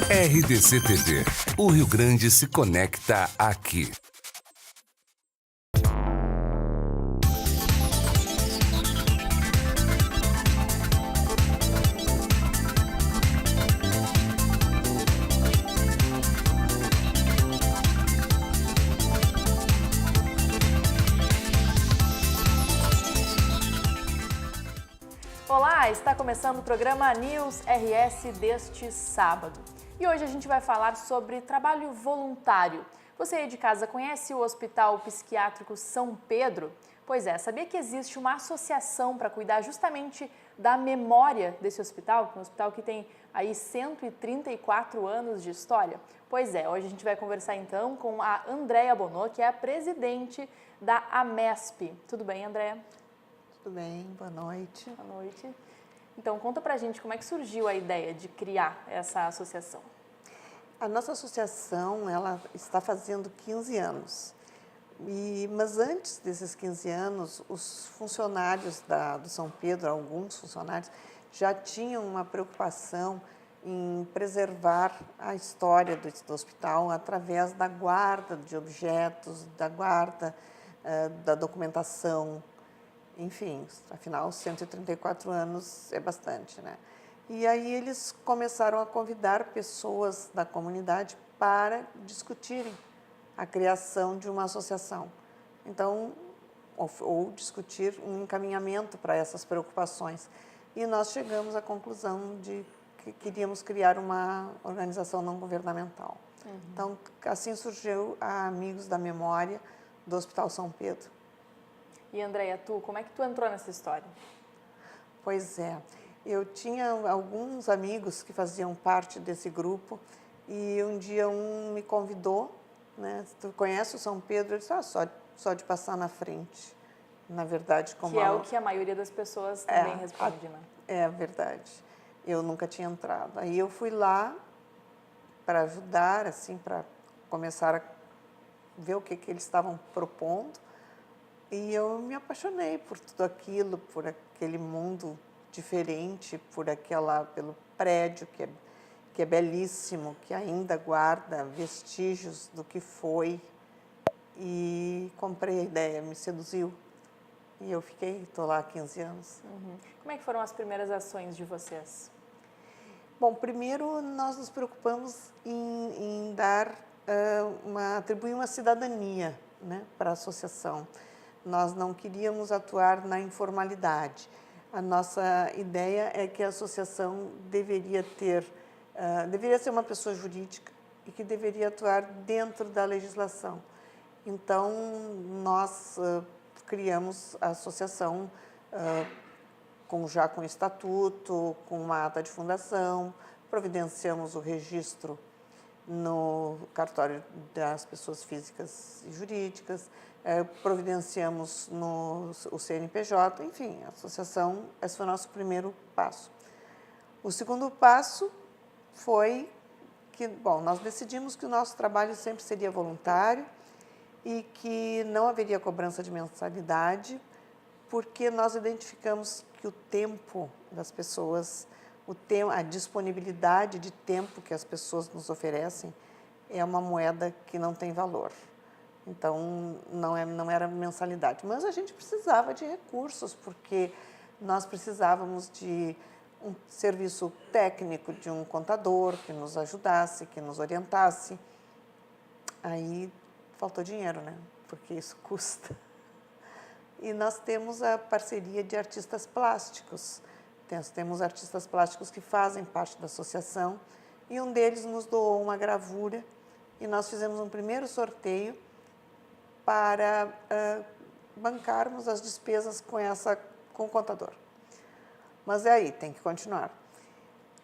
RDC TV. O Rio Grande se conecta aqui. Olá, está começando o programa News RS deste sábado. E hoje a gente vai falar sobre trabalho voluntário. Você aí de casa conhece o Hospital Psiquiátrico São Pedro? Pois é, sabia que existe uma associação para cuidar justamente da memória desse hospital? Um hospital que tem aí 134 anos de história? Pois é, hoje a gente vai conversar então com a Andréa Bonot, que é a presidente da AMESP. Tudo bem, Andréa? Tudo bem, boa noite. Boa noite. Então, conta pra gente como é que surgiu a ideia de criar essa associação. A nossa associação, ela está fazendo 15 anos. Mas antes desses 15 anos, os funcionários do São Pedro, alguns funcionários, já tinham uma preocupação em preservar a história do hospital através da guarda de objetos, da guarda da documentação. Enfim, afinal, 134 anos é bastante, né? E aí eles começaram a convidar pessoas da comunidade para discutirem a criação de uma associação. Então, ou discutir um encaminhamento para essas preocupações. E nós chegamos à conclusão de que queríamos criar uma organização não governamental. Então, assim surgiu a Amigos da Memória do Hospital São Pedro. E, Andréa, como é que tu entrou nessa história? Pois é, eu tinha alguns amigos que faziam parte desse grupo e um dia um me convidou, né? Tu conhece o São Pedro? Eu disse, só de passar na frente. Na verdade, como... Que é o que a maioria das pessoas também responde, né? É verdade. Eu nunca tinha entrado. Aí eu fui lá para ajudar, assim, para começar a ver o que eles estavam propondo. E eu me apaixonei por tudo aquilo, por aquele mundo diferente, pelo prédio que é belíssimo, que ainda guarda vestígios do que foi. E comprei a ideia, me seduziu. E eu estou lá há 15 anos. Como é que foram as primeiras ações de vocês? Bom, primeiro nós nos preocupamos em atribuir uma cidadania, né, para a associação. Nós não queríamos atuar na informalidade. A nossa ideia é que a associação deveria ser uma pessoa jurídica e que deveria atuar dentro da legislação. Então, nós criamos a associação já com estatuto, com uma ata de fundação, providenciamos o registro no cartório das pessoas físicas e jurídicas, providenciamos o CNPJ, enfim, a associação, esse foi o nosso primeiro passo. O segundo passo foi que, nós decidimos que o nosso trabalho sempre seria voluntário e que não haveria cobrança de mensalidade, porque nós identificamos que o tempo das pessoas, a disponibilidade de tempo que as pessoas nos oferecem é uma moeda que não tem valor. Então, não era mensalidade. Mas a gente precisava de recursos, porque nós precisávamos de um serviço técnico, de um contador que nos ajudasse, que nos orientasse. Aí faltou dinheiro, né? Porque isso custa. E nós temos a parceria de artistas plásticos. Temos artistas plásticos que fazem parte da associação e um deles nos doou uma gravura e nós fizemos um primeiro sorteio para bancarmos as despesas com o contador. Mas aí, tem que continuar.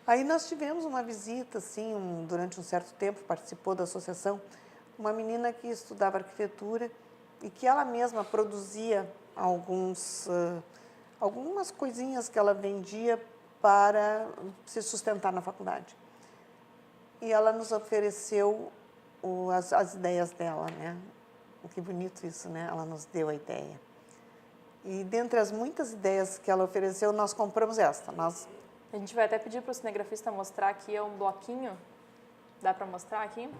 Aí nós tivemos uma visita, assim, durante um certo tempo, participou da associação, uma menina que estudava arquitetura e que ela mesma produzia algumas coisinhas que ela vendia para se sustentar na faculdade. E ela nos ofereceu as ideias dela, né? Que bonito isso, né? Ela nos deu a ideia. E dentre as muitas ideias que ela ofereceu, nós compramos esta. A gente vai até pedir para o cinegrafista mostrar aqui um bloquinho Dá para mostrar aqui?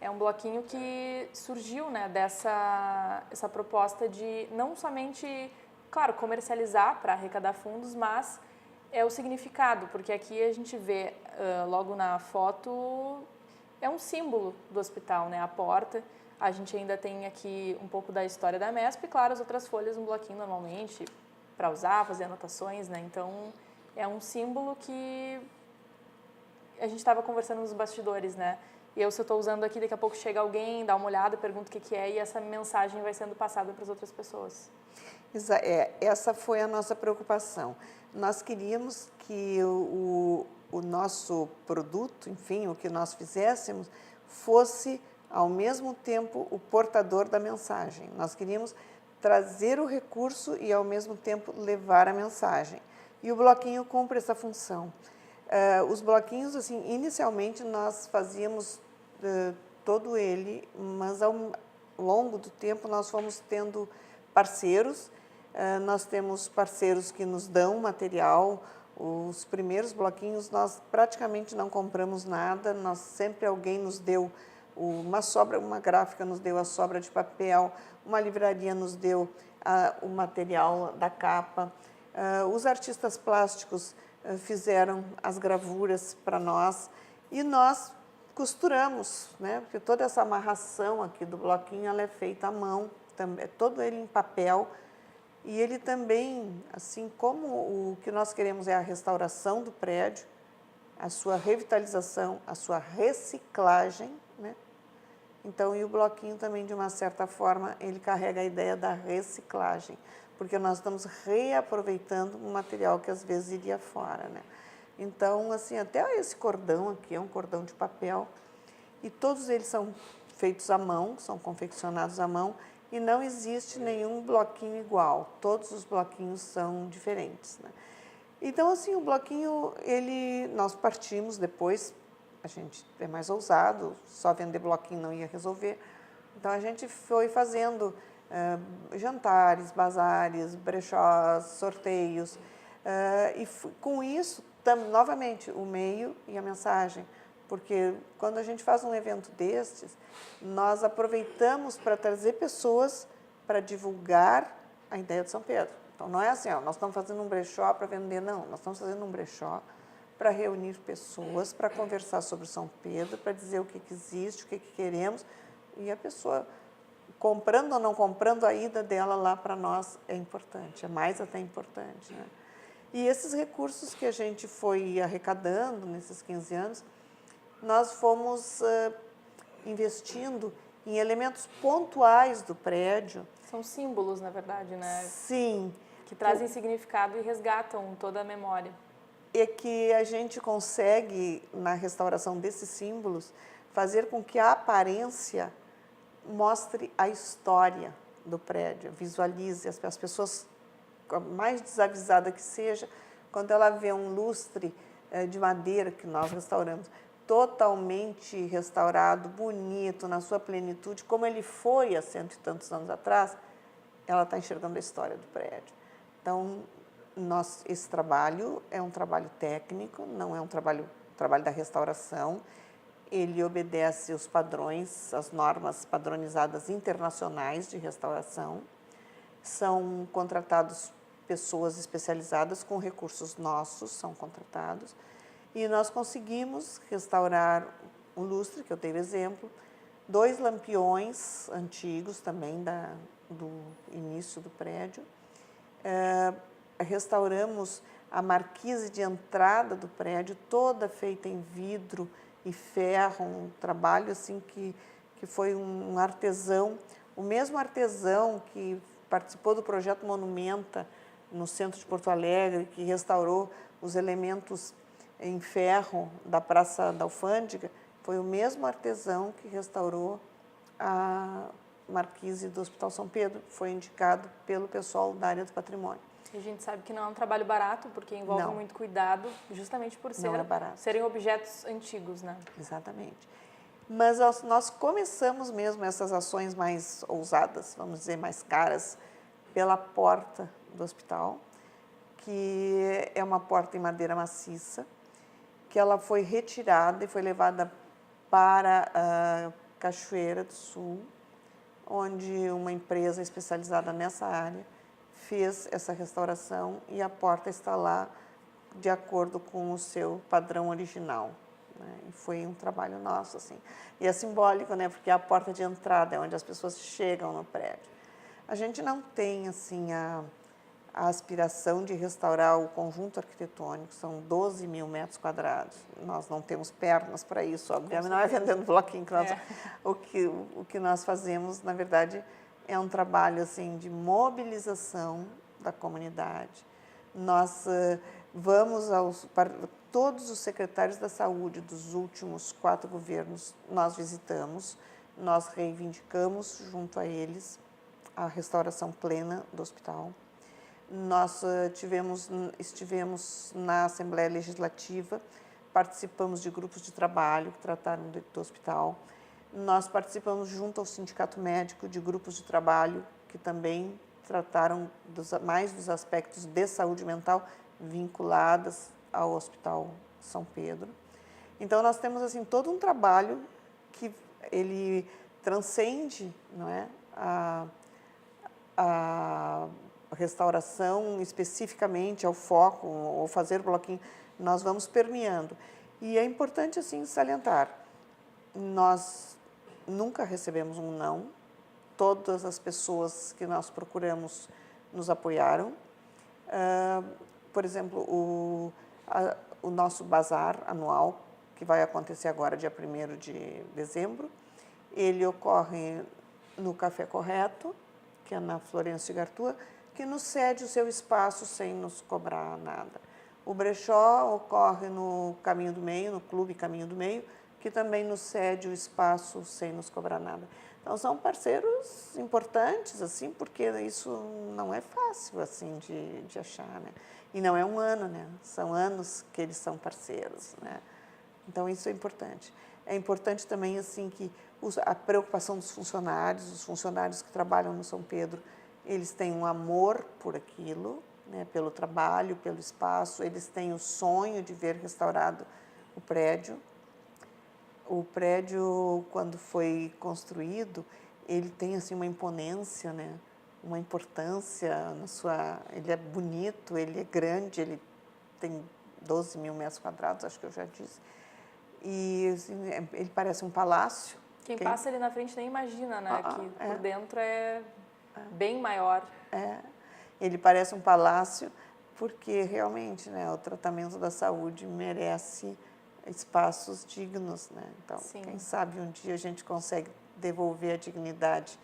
É um bloquinho que surgiu, né, essa proposta de não somente, claro, comercializar para arrecadar fundos, mas é o significado, porque aqui a gente vê logo na foto, é um símbolo do hospital, né, a porta. A gente ainda tem aqui um pouco da história da MESP e, claro, as outras folhas no bloquinho normalmente, para usar, fazer anotações, né, então é um símbolo que a gente estava conversando nos bastidores, né, e eu, se eu estou usando aqui, daqui a pouco chega alguém, dá uma olhada, pergunta o que é, e essa mensagem vai sendo passada para as outras pessoas. Essa foi a nossa preocupação. Nós queríamos que o nosso produto, enfim, o que nós fizéssemos, fosse, ao mesmo tempo, o portador da mensagem. Nós queríamos trazer o recurso e, ao mesmo tempo, levar a mensagem. E o bloquinho cumpre essa função. Os bloquinhos, assim, inicialmente nós fazíamos todo ele, mas ao longo do tempo nós fomos tendo parceiros. Nós temos parceiros que nos dão material. Os primeiros bloquinhos nós praticamente não compramos nada, sempre alguém nos deu uma sobra, uma gráfica nos deu a sobra de papel, uma livraria nos deu o material da capa. Os artistas plásticos fizeram as gravuras para nós e nós costuramos, né? Porque toda essa amarração aqui do bloquinho ela é feita à mão, todo ele em papel. E ele também, assim como o que nós queremos é a restauração do prédio, a sua revitalização, a sua reciclagem, né? Então, e o bloquinho também, de uma certa forma, ele carrega a ideia da reciclagem, porque nós estamos reaproveitando um material que às vezes iria fora, né? Então, assim, até esse cordão aqui é um cordão de papel e todos eles são feitos à mão, são confeccionados à mão e não existe nenhum bloquinho igual, todos os bloquinhos são diferentes, né? Então, assim, o bloquinho, nós partimos depois, a gente é mais ousado, só vender bloquinho não ia resolver, então a gente foi fazendo jantares, bazares, brechós, sorteios, e com isso, novamente, o meio e a mensagem, porque quando a gente faz um evento destes, nós aproveitamos para trazer pessoas para divulgar a ideia de São Pedro. Então, não é assim, nós estamos fazendo um brechó para vender, não, nós estamos fazendo um brechó para reunir pessoas, para conversar sobre São Pedro, para dizer o que existe, o que queremos, e a pessoa, comprando ou não comprando, a ida dela lá para nós é importante, é mais até importante, né? E esses recursos que a gente foi arrecadando nesses 15 anos, nós fomos investindo em elementos pontuais do prédio. São símbolos, na verdade, né? Sim. Que trazem significado e resgatam toda a memória. É que a gente consegue, na restauração desses símbolos, fazer com que a aparência mostre a história do prédio, visualize as pessoas, mais desavisada que seja, quando ela vê um lustre de madeira que nós restauramos, totalmente restaurado, bonito, na sua plenitude, como ele foi há 100 e tantos anos atrás, ela está enxergando a história do prédio. Então, esse trabalho é um trabalho técnico, não é um trabalho da restauração, ele obedece os padrões, as normas padronizadas internacionais de restauração, são contratados pessoas especializadas com recursos nossos, são contratados, e nós conseguimos restaurar um lustre, que eu dei o exemplo, 2 lampiões antigos também do início do prédio, restauramos a marquise de entrada do prédio, toda feita em vidro e ferro, um trabalho assim que foi um artesão, o mesmo artesão que participou do projeto Monumenta no centro de Porto Alegre, que restaurou os elementos em ferro da Praça da Alfândega, foi o mesmo artesão que restaurou a marquise do Hospital São Pedro, foi indicado pelo pessoal da área do patrimônio. E a gente sabe que não é um trabalho barato, porque envolve muito cuidado, justamente por serem objetos antigos, né? Exatamente. Mas nós começamos mesmo essas ações mais ousadas, vamos dizer, mais caras, pela porta do hospital, que é uma porta em madeira maciça, que ela foi retirada e foi levada para a Cachoeira do Sul, onde uma empresa especializada nessa área fez essa restauração e a porta está lá de acordo com o seu padrão original, né? E foi um trabalho nosso, assim. E é simbólico, né? Porque é a porta de entrada, é onde as pessoas chegam no prédio. A gente não tem, assim, a aspiração de restaurar o conjunto arquitetônico, são 12 mil metros quadrados. Nós não temos pernas para isso, obviamente, não é vendendo bloquinho que nós... O que nós fazemos, na verdade, é um trabalho, assim, de mobilização da comunidade. Nós vamos para todos os secretários da saúde dos últimos 4 governos, nós visitamos, nós reivindicamos junto a eles a restauração plena do hospital. Nós estivemos na Assembleia Legislativa, participamos de grupos de trabalho que trataram do hospital. Nós participamos junto ao Sindicato Médico de grupos de trabalho que também trataram mais dos aspectos de saúde mental vinculadas ao Hospital São Pedro. Então, nós temos assim todo um trabalho que ele transcende, não é, a restauração especificamente ao foco, ou fazer bloquinho, nós vamos permeando. E é importante, assim, salientar, nós nunca recebemos um não, todas as pessoas que nós procuramos nos apoiaram. Por exemplo, o nosso bazar anual, que vai acontecer agora, dia 1º de dezembro, ele ocorre no Café Correto, que é na Florencio Gartua, que nos cede o seu espaço sem nos cobrar nada. O brechó ocorre no Caminho do Meio, no Clube Caminho do Meio, que também nos cede o espaço sem nos cobrar nada. Então, são parceiros importantes, assim, porque isso não é fácil, assim, de achar, né? E não é um ano, né? São anos que eles são parceiros, né? Então, isso é importante. É importante também, assim, que a preocupação dos funcionários, os funcionários que trabalham no São Pedro, eles têm um amor por aquilo, né? Pelo trabalho, pelo espaço, eles têm o sonho de ver restaurado o prédio. O prédio, quando foi construído, ele tem assim uma imponência, né? Uma importância na sua... Ele é bonito, ele é grande, ele tem 12 mil metros quadrados, acho que eu já disse. E assim, ele parece um palácio. Quem passa ali na frente nem imagina, né? Que por dentro é bem maior. Ele parece um palácio porque realmente, né, o tratamento da saúde merece espaços dignos, né? Então, sim, quem sabe um dia a gente consegue devolver a dignidade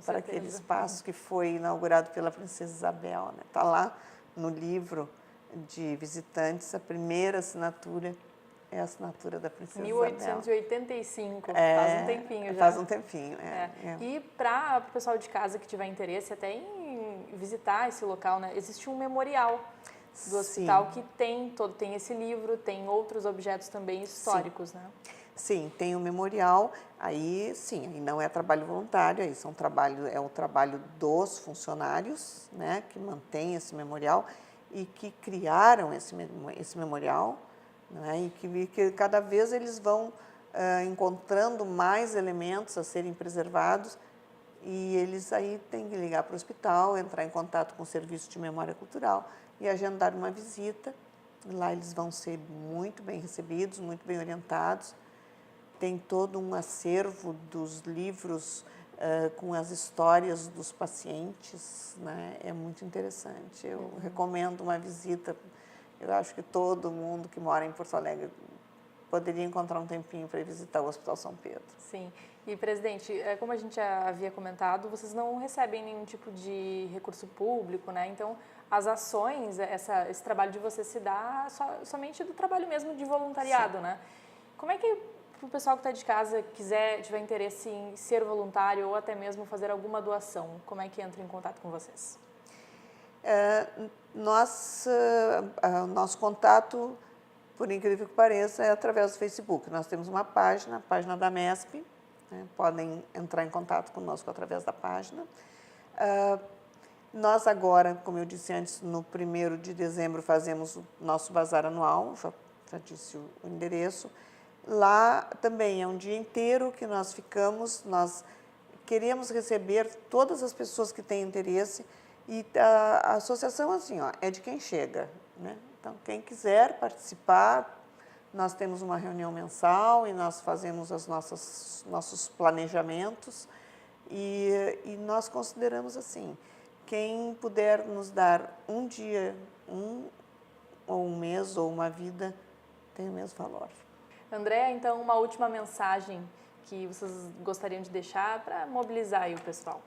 para aquele espaço que foi inaugurado pela Princesa Isabel, né? Está lá no livro de visitantes, a primeira assinatura é a assinatura da Princesa 1885, Isabel. Faz um tempinho já. Faz um tempinho, E para o pessoal de casa que tiver interesse até em visitar esse local, né, existe um memorial do hospital, sim, que tem esse livro, tem outros objetos também históricos, sim, né? Sim, tem o memorial, aí sim, aí não é trabalho voluntário, aí é o trabalho dos funcionários, né, que mantém esse memorial e que criaram esse memorial, né, e que cada vez eles vão encontrando mais elementos a serem preservados e eles aí têm que ligar para o hospital, entrar em contato com o Serviço de Memória Cultural e agendar uma visita. Lá eles vão ser muito bem recebidos, muito bem orientados. Tem todo um acervo dos livros com as histórias dos pacientes, né? É muito interessante. Eu recomendo uma visita. Eu acho que todo mundo que mora em Porto Alegre poderia encontrar um tempinho para ir visitar o Hospital São Pedro. Sim. E, presidente, como a gente já havia comentado, vocês não recebem nenhum tipo de recurso público, né? Então, as ações, esse trabalho de vocês se dá somente do trabalho mesmo de voluntariado, sim, né? Como é que o pessoal que está de casa tiver interesse em ser voluntário ou até mesmo fazer alguma doação, como é que entra em contato com vocês? Nosso contato, por incrível que pareça, é através do Facebook. Nós temos uma página, a página da MESP, né? Podem entrar em contato conosco através da página. Nós agora, como eu disse antes, no 1º de dezembro fazemos o nosso bazar anual, já disse o endereço. Lá também é um dia inteiro que nós ficamos, nós queremos receber todas as pessoas que têm interesse e a associação assim, ó, é de quem chega, né? Então, quem quiser participar, nós temos uma reunião mensal e nós fazemos nossos planejamentos e nós consideramos assim, quem puder nos dar um dia, ou um mês ou uma vida, tem o mesmo valor. Andréa, então, uma última mensagem que vocês gostariam de deixar para mobilizar aí o pessoal.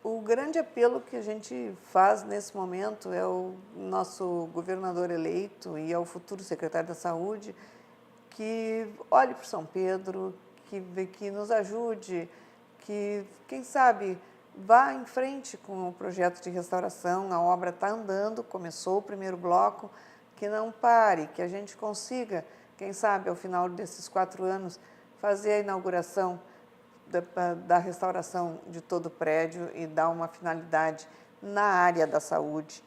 O grande apelo que a gente faz nesse momento é o nosso governador eleito e ao futuro secretário da Saúde que olhe para São Pedro, que nos ajude, que, quem sabe, vá em frente com o projeto de restauração. A obra está andando, começou o primeiro bloco, que não pare, que a gente consiga, quem sabe, ao final desses 4 anos, fazer a inauguração da restauração de todo o prédio e dar uma finalidade na área da saúde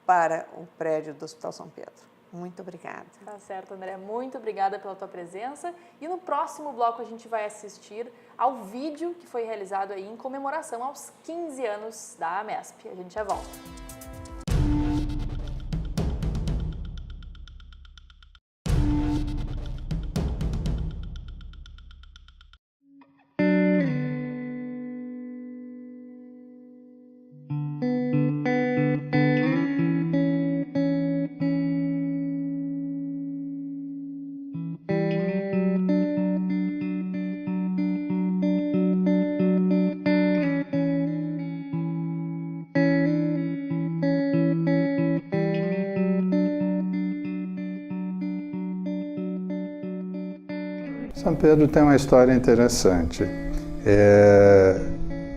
para o prédio do Hospital São Pedro. Muito obrigada. Tá certo, André. Muito obrigada pela tua presença. E no próximo bloco a gente vai assistir ao vídeo que foi realizado aí em comemoração aos 15 anos da AMESP. A gente já volta. São Pedro tem uma história interessante.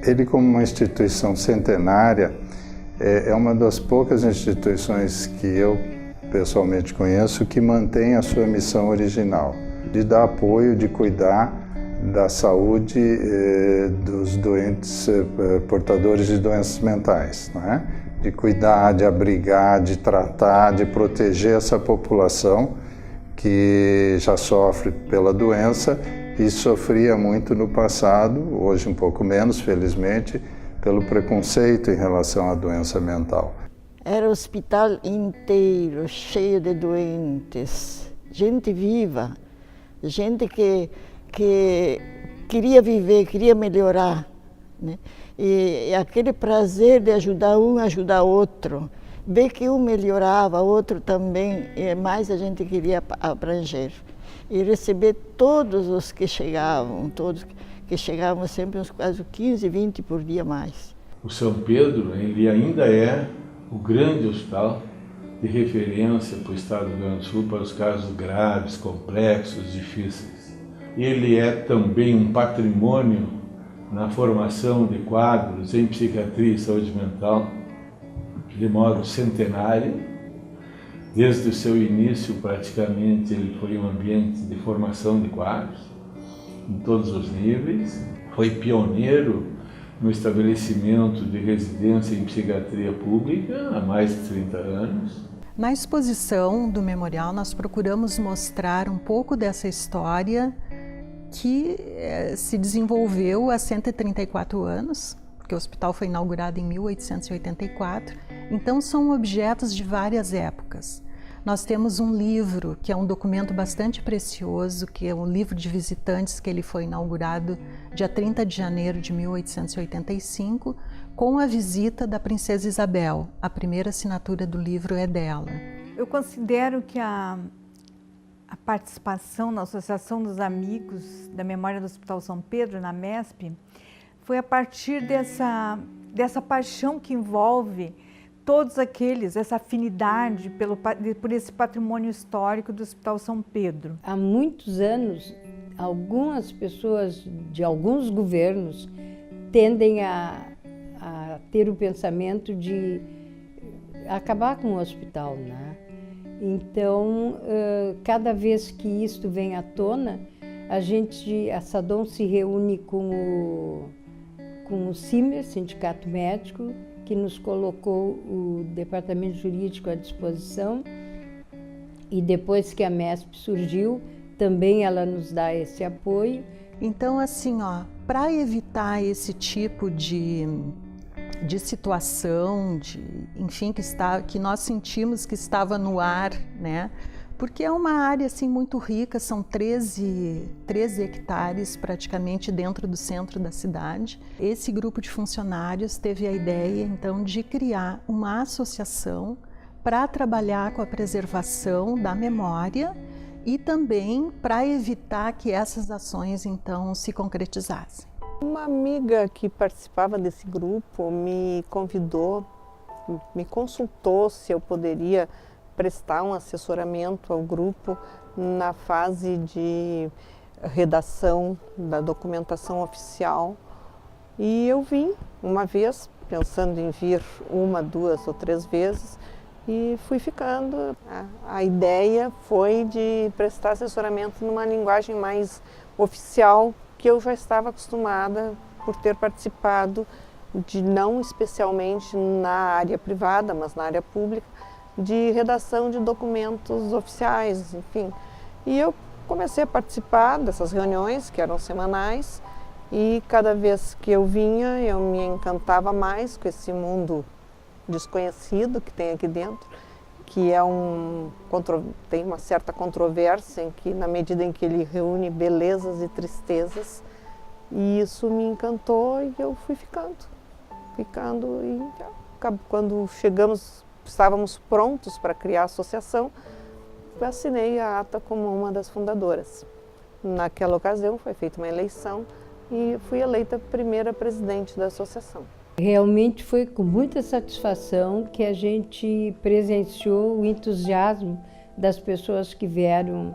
Ele, como uma instituição centenária, é uma das poucas instituições que eu pessoalmente conheço que mantém a sua missão original, de dar apoio, de cuidar da saúde dos doentes portadores de doenças mentais, não é? De cuidar, de abrigar, de tratar, de proteger essa população que já sofre pela doença e sofria muito no passado, hoje um pouco menos, felizmente, pelo preconceito em relação à doença mental. Era o hospital inteiro, cheio de doentes, gente viva, gente que queria viver, queria melhorar, né? E aquele prazer de ajudar um, ajudar outro. Ver que um melhorava, outro também, e mais a gente queria abranger. E receber todos os que chegavam, sempre uns quase 15, 20 por dia mais. O São Pedro, ele ainda é o grande hospital de referência para o estado do Rio Grande do Sul para os casos graves, complexos, difíceis. Ele é também um patrimônio na formação de quadros em psiquiatria e saúde mental, de modo centenário. Desde o seu início, praticamente, ele foi um ambiente de formação de quadros, em todos os níveis. Foi pioneiro no estabelecimento de residência em psiquiatria pública há mais de 30 anos. Na exposição do memorial, nós procuramos mostrar um pouco dessa história que se desenvolveu há 134 anos, porque o hospital foi inaugurado em 1884, então são objetos de várias épocas. Nós temos um livro, que é um documento bastante precioso, que é um livro de visitantes, que ele foi inaugurado dia 30 de janeiro de 1885, com a visita da Princesa Isabel. A primeira assinatura do livro é dela. Eu considero que a participação na Associação dos Amigos da Memória do Hospital São Pedro, na AMESP, foi a partir dessa paixão que envolve todos aqueles, essa afinidade por esse patrimônio histórico do Hospital São Pedro. Há muitos anos, algumas pessoas de alguns governos tendem a ter o pensamento de acabar com o hospital, né? Então, cada vez que isto vem à tona, a SADOM se reúne com o CIMER, Sindicato Médico, que nos colocou o departamento jurídico à disposição, e depois que a MESP surgiu, também ela nos dá esse apoio. Então, assim, para evitar esse tipo de situação, enfim, que nós sentimos que estava no ar, né? Porque é uma área assim muito rica, são 13 hectares praticamente dentro do centro da cidade. Esse grupo de funcionários teve a ideia então de criar uma associação para trabalhar com a preservação da memória e também para evitar que essas ações então se concretizassem. Uma amiga que participava desse grupo me convidou, me consultou se eu poderia prestar um assessoramento ao grupo na fase de redação da documentação oficial. E eu vim uma vez, pensando em vir 1, 2 ou 3 vezes, e fui ficando. A ideia foi de prestar assessoramento numa linguagem mais oficial, que eu já estava acostumada por ter participado de, não especialmente na área privada, mas na área pública, de redação de documentos oficiais, enfim. E eu comecei a participar dessas reuniões, que eram semanais, e cada vez que eu vinha, eu me encantava mais com esse mundo desconhecido que tem aqui dentro, que tem uma certa controvérsia, em que, na medida em que ele reúne belezas e tristezas, e isso me encantou e eu fui ficando e quando estávamos prontos para criar a associação, eu assinei a ata como uma das fundadoras. Naquela ocasião foi feita uma eleição e fui eleita primeira presidente da associação. Realmente foi com muita satisfação que a gente presenciou o entusiasmo das pessoas que vieram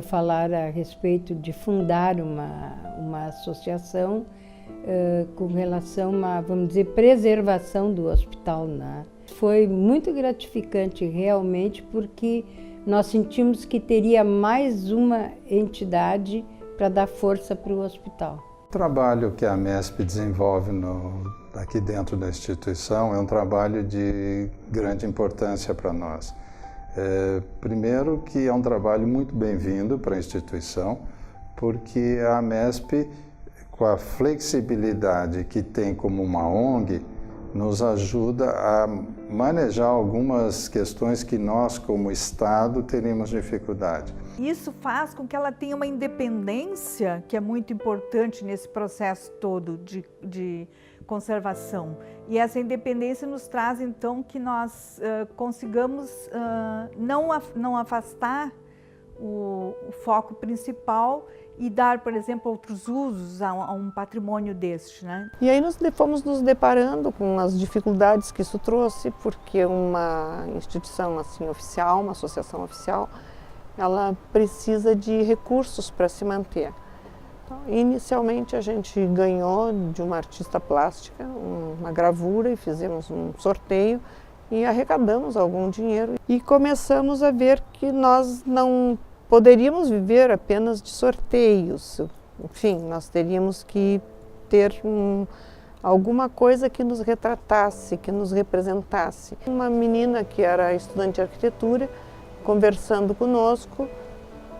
falar a respeito de fundar uma associação com relação a, vamos dizer, preservação do hospital, né? Foi muito gratificante realmente, porque nós sentimos que teria mais uma entidade para dar força para o hospital. O trabalho que a MESP desenvolve aqui dentro da instituição é um trabalho de grande importância para nós. Primeiro que é um trabalho muito bem-vindo para a instituição, porque a MESP, com a flexibilidade que tem como uma ONG, nos ajuda a manejar algumas questões que nós, como Estado, teríamos dificuldade. Isso faz com que ela tenha uma independência que é muito importante nesse processo todo de conservação. E essa independência nos traz, então, que nós consigamos não afastar o foco principal e dar, por exemplo, outros usos a um patrimônio deste, né? E aí fomos nos deparando com as dificuldades que isso trouxe, porque uma instituição assim oficial, uma associação oficial, ela precisa de recursos para se manter. Então, inicialmente a gente ganhou de uma artista plástica uma gravura e fizemos um sorteio e arrecadamos algum dinheiro e começamos a ver que nós não poderíamos viver apenas de sorteios. Enfim, nós teríamos que ter alguma coisa que nos retratasse, que nos representasse. Uma menina que era estudante de arquitetura, conversando conosco,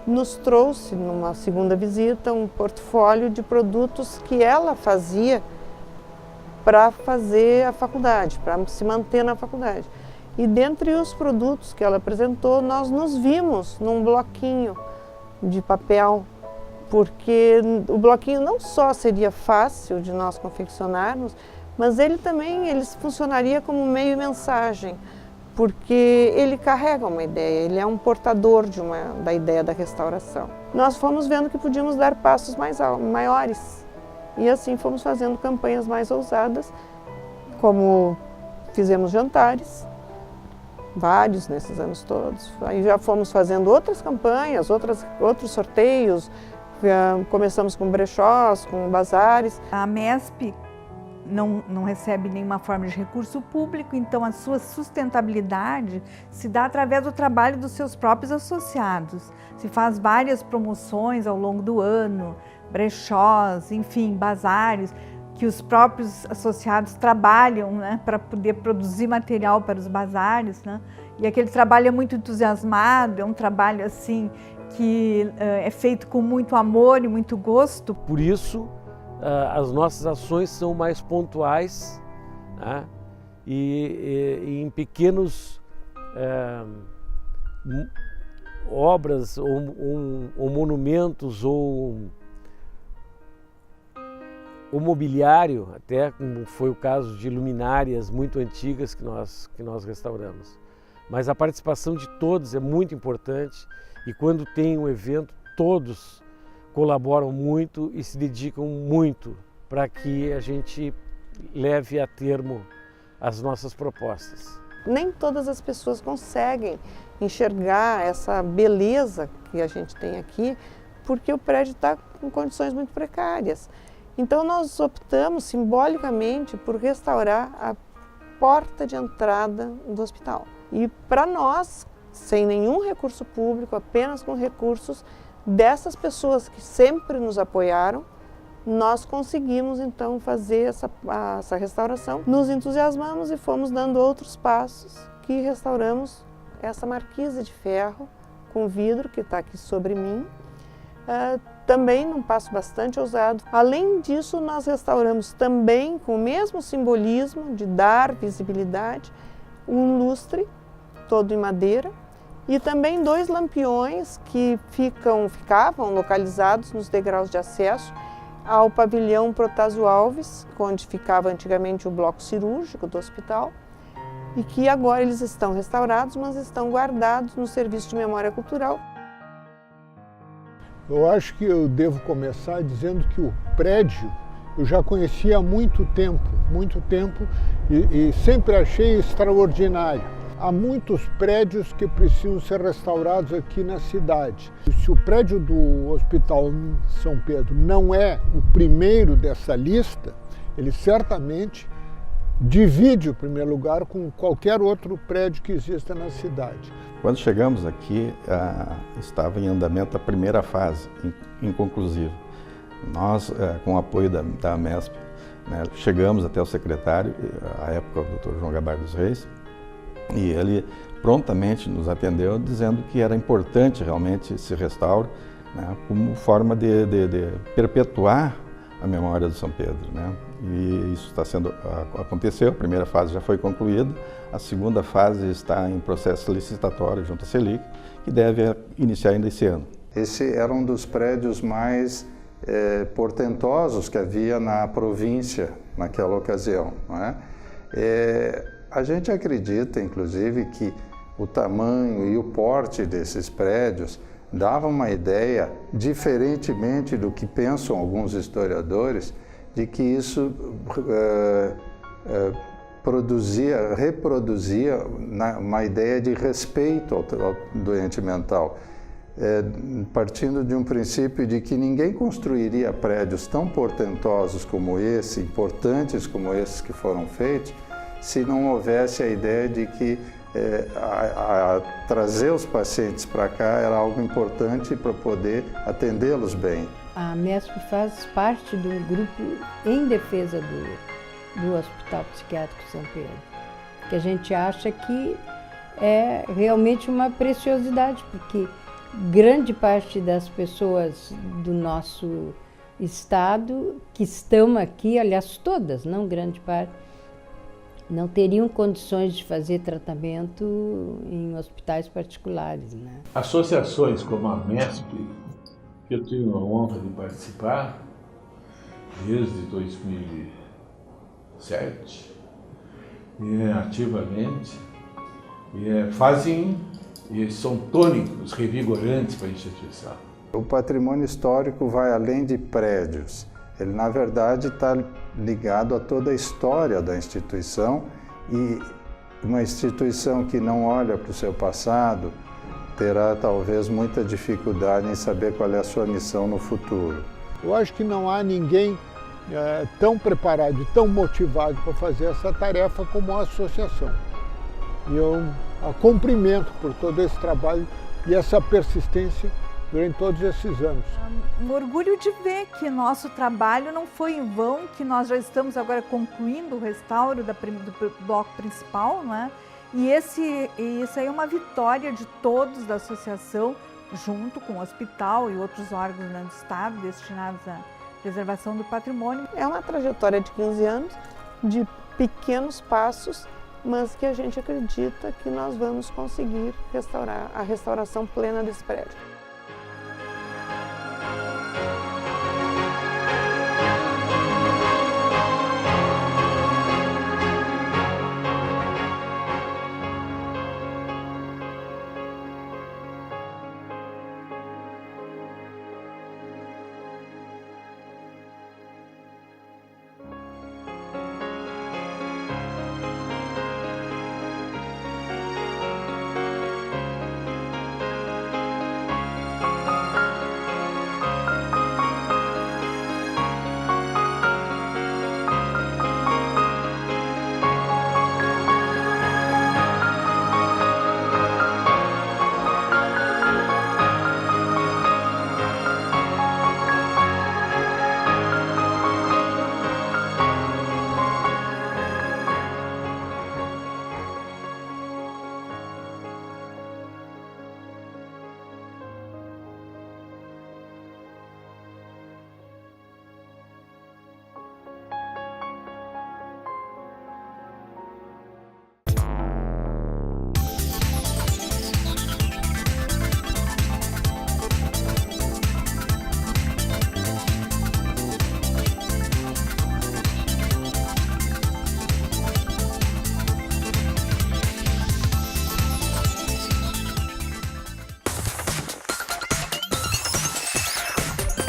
nos trouxe, numa segunda visita, um portfólio de produtos que ela fazia para fazer a faculdade, para se manter na faculdade. E dentre os produtos que ela apresentou, nós nos vimos num bloquinho de papel, porque o bloquinho não só seria fácil de nós confeccionarmos, mas ele funcionaria como meio mensagem, porque ele carrega uma ideia, ele é um portador da ideia da restauração. Nós fomos vendo que podíamos dar passos maiores e assim fomos fazendo campanhas mais ousadas, como fizemos jantares, vários nesses anos todos. Aí já fomos fazendo outras campanhas, outros sorteios, começamos com brechós, com bazares. A MESP não recebe nenhuma forma de recurso público, então a sua sustentabilidade se dá através do trabalho dos seus próprios associados. Se faz várias promoções ao longo do ano, brechós, enfim, bazares, que os próprios associados trabalham, né, para poder produzir material para os bazares, né? E aquele trabalho é muito entusiasmado, é um trabalho assim que é feito com muito amor e muito gosto. Por isso, as nossas ações são mais pontuais, né? E em pequenos obras ou monumentos ou mobiliário, até como foi o caso de luminárias muito antigas que nós restauramos. Mas a participação de todos é muito importante e quando tem um evento, todos colaboram muito e se dedicam muito para que a gente leve a termo as nossas propostas. Nem todas as pessoas conseguem enxergar essa beleza que a gente tem aqui, porque o prédio está com condições muito precárias. Então nós optamos simbolicamente por restaurar a porta de entrada do hospital. E para nós, sem nenhum recurso público, apenas com recursos dessas pessoas que sempre nos apoiaram, nós conseguimos então fazer essa restauração. Nos entusiasmamos e fomos dando outros passos que restauramos essa marquise de ferro com vidro que está aqui sobre mim. Também num passo bastante ousado. Além disso, nós restauramos também com o mesmo simbolismo de dar visibilidade, um lustre todo em madeira e também 2 lampiões que ficavam localizados nos degraus de acesso ao pavilhão Protásio Alves, onde ficava antigamente o bloco cirúrgico do hospital, e que agora eles estão restaurados, mas estão guardados no Serviço de Memória Cultural. Eu acho que eu devo começar dizendo que o prédio eu já conhecia há muito tempo e sempre achei extraordinário. Há muitos prédios que precisam ser restaurados aqui na cidade. Se o prédio do Hospital São Pedro não é o primeiro dessa lista, ele certamente divide o primeiro lugar com qualquer outro prédio que exista na cidade. Quando chegamos aqui, estava em andamento a primeira fase, inconclusiva. Nós, com o apoio da MESP, né, chegamos até o secretário, à época o Dr. João Gabardo dos Reis, e ele prontamente nos atendeu dizendo que era importante realmente esse restauro, né, como forma de perpetuar a memória do São Pedro, né? E isso aconteceu, a primeira fase já foi concluída, a segunda fase está em processo licitatório junto à Selic, que deve iniciar ainda esse ano. Esse era um dos prédios mais portentosos que havia na província naquela ocasião, não é? A gente acredita, inclusive, que o tamanho e o porte desses prédios dava uma ideia, diferentemente do que pensam alguns historiadores, de que isso reproduzia uma ideia de respeito ao doente mental, partindo de um princípio de que ninguém construiria prédios tão portentosos como esse, importantes como esses que foram feitos, se não houvesse a ideia de que trazer os pacientes para cá era algo importante para poder atendê-los bem. A MESP faz parte do grupo em defesa do Hospital Psiquiátrico São Pedro, que a gente acha que é realmente uma preciosidade, porque grande parte das pessoas do nosso estado que estão aqui, aliás todas, não grande parte, não teriam condições de fazer tratamento em hospitais particulares, né? Associações como a MESP, que eu tenho a honra de participar desde 2007, ativamente, fazem e são tônicos, revigorantes para a instituição. O patrimônio histórico vai além de prédios. Ele, na verdade, está ligado a toda a história da instituição e uma instituição que não olha para o seu passado terá, talvez, muita dificuldade em saber qual é a sua missão no futuro. Eu acho que não há ninguém tão preparado e tão motivado para fazer essa tarefa como a associação. E eu a cumprimento por todo esse trabalho e essa persistência durante todos esses anos. Um orgulho de ver que nosso trabalho não foi em vão, que nós já estamos agora concluindo o restauro do bloco principal, não é? E isso aí é uma vitória de todos da associação, junto com o hospital e outros órgãos do Estado destinados à preservação do patrimônio. É uma trajetória de 15 anos, de pequenos passos, mas que a gente acredita que nós vamos conseguir restaurar a restauração plena desse prédio.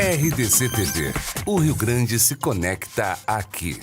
RDC TV. O Rio Grande se conecta aqui.